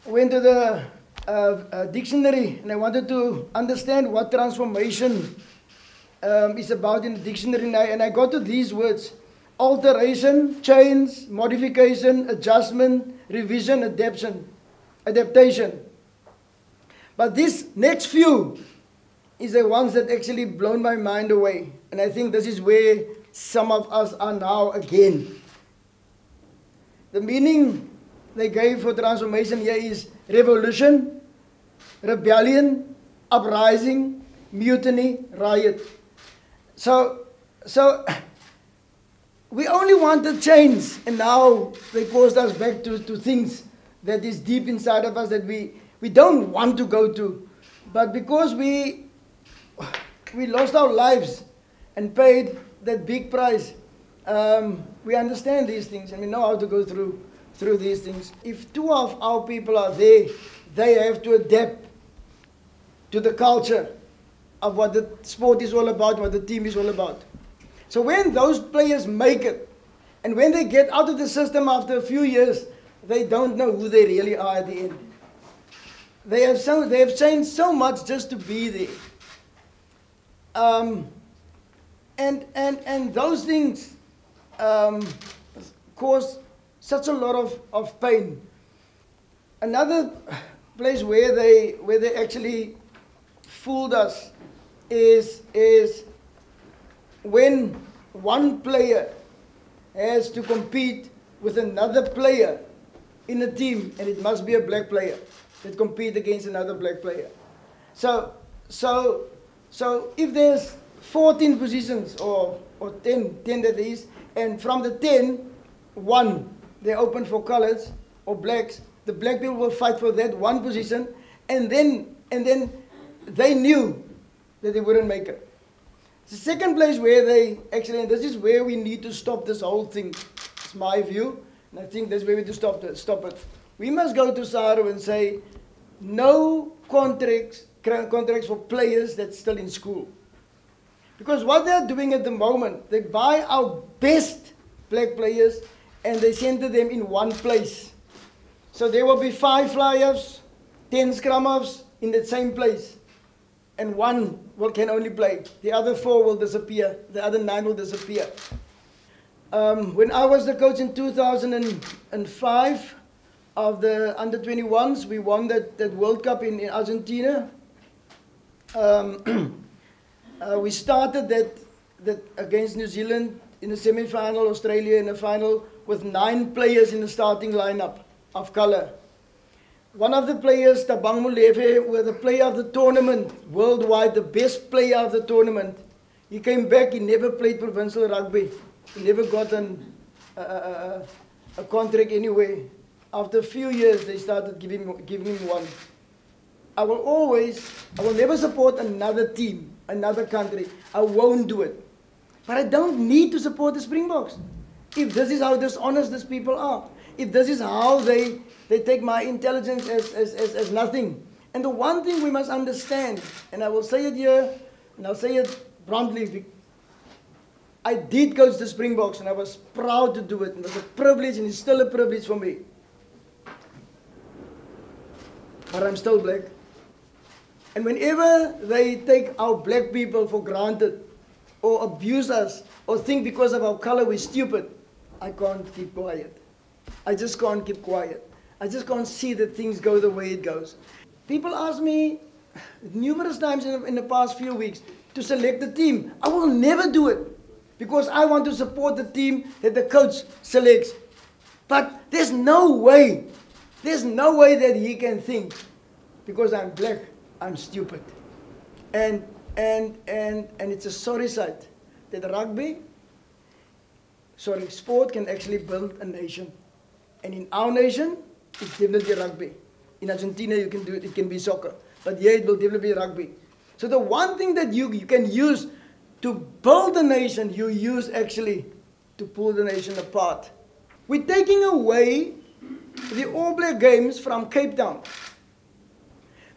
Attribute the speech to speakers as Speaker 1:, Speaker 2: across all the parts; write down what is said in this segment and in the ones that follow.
Speaker 1: went to the dictionary and I wanted to understand what transformation is about in the dictionary, and I got to these words: alteration, change, modification, adjustment, revision, adaptation. But this next few is the ones that actually blown my mind away. And I think this is where some of us are now again. The meaning they gave for transformation here is revolution, rebellion, uprising, mutiny, riot. So we only wanted change, and now they forced us back to things that is deep inside of us that we don't want to go to. But because we lost our lives and paid that big price, we understand these things and we know how to go through these things. If two of our people are there, they have to adapt to the culture of what the sport is all about, what the team is all about. So when those players make it, and when they get out of the system after a few years, they don't know who they really are at the end. They have changed so much just to be there. And those things cause such a lot of pain. Another place where they actually fooled us is when one player has to compete with another player in a team, and it must be a black player that compete against another black player. So if there's 14 positions or 10 that is, and from the 10, 1 they open for colors or blacks, the black people will fight for that one position, and then they knew that they wouldn't make it. The second place where they actually, and this is where we need to stop this whole thing, it's my view, and I think that's where we need to stop it. We must go to SARU and say, no contracts for players that's still in school. Because what they're doing at the moment, they buy our best black players and they center them in one place. So there will be 5 fly-offs, 10 scrum-offs in the same place. And 1 can only play. The other 4 will disappear. The other 9 will disappear. When I was the coach in 2005 of the under-21s, we won that World Cup in Argentina. We started that against New Zealand in the semi-final, Australia in the final, with 9 players in the starting lineup of color. One of the players, Tabang Molefe, was the player of the tournament worldwide, the best player of the tournament. He came back, he never played provincial rugby. He never got a contract anywhere. After a few years, they started giving him one. I will never support another team, another country. I won't do it. But I don't need to support the Springboks. If this is how dishonest these people are, if this is how they take my intelligence as nothing. And the one thing we must understand, and I will say it here, and I'll say it bluntly, I did coach the Springboks, and I was proud to do it. It was a privilege, and it's still a privilege for me. But I'm still black. And whenever they take our black people for granted, or abuse us, or think because of our color we're stupid, I can't keep quiet. I just can't keep quiet. I just can't see that things go the way it goes. People ask me numerous times in the past few weeks to select the team. I will never do it because I want to support the team that the coach selects. But there's no way that he can think because I'm black, I'm stupid. And it's a sorry sight that sport can actually build a nation. And in our nation, it's definitely rugby. In Argentina, you can do it, it can be soccer. But here, it will definitely be rugby. So the one thing that you can use to build a nation, you use actually to pull the nation apart. We're taking away the All Black Games from Cape Town.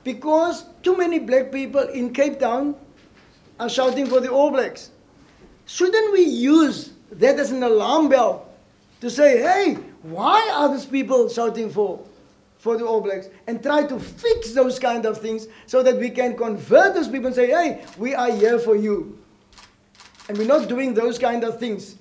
Speaker 1: Because too many black people in Cape Town are shouting for the All Blacks. Shouldn't we use that as an alarm bell to say, hey, why are these people shouting for for the All Blacks and try to fix those kind of things so that we can convert those people and say, hey, we are here for you. And we're not doing those kind of things.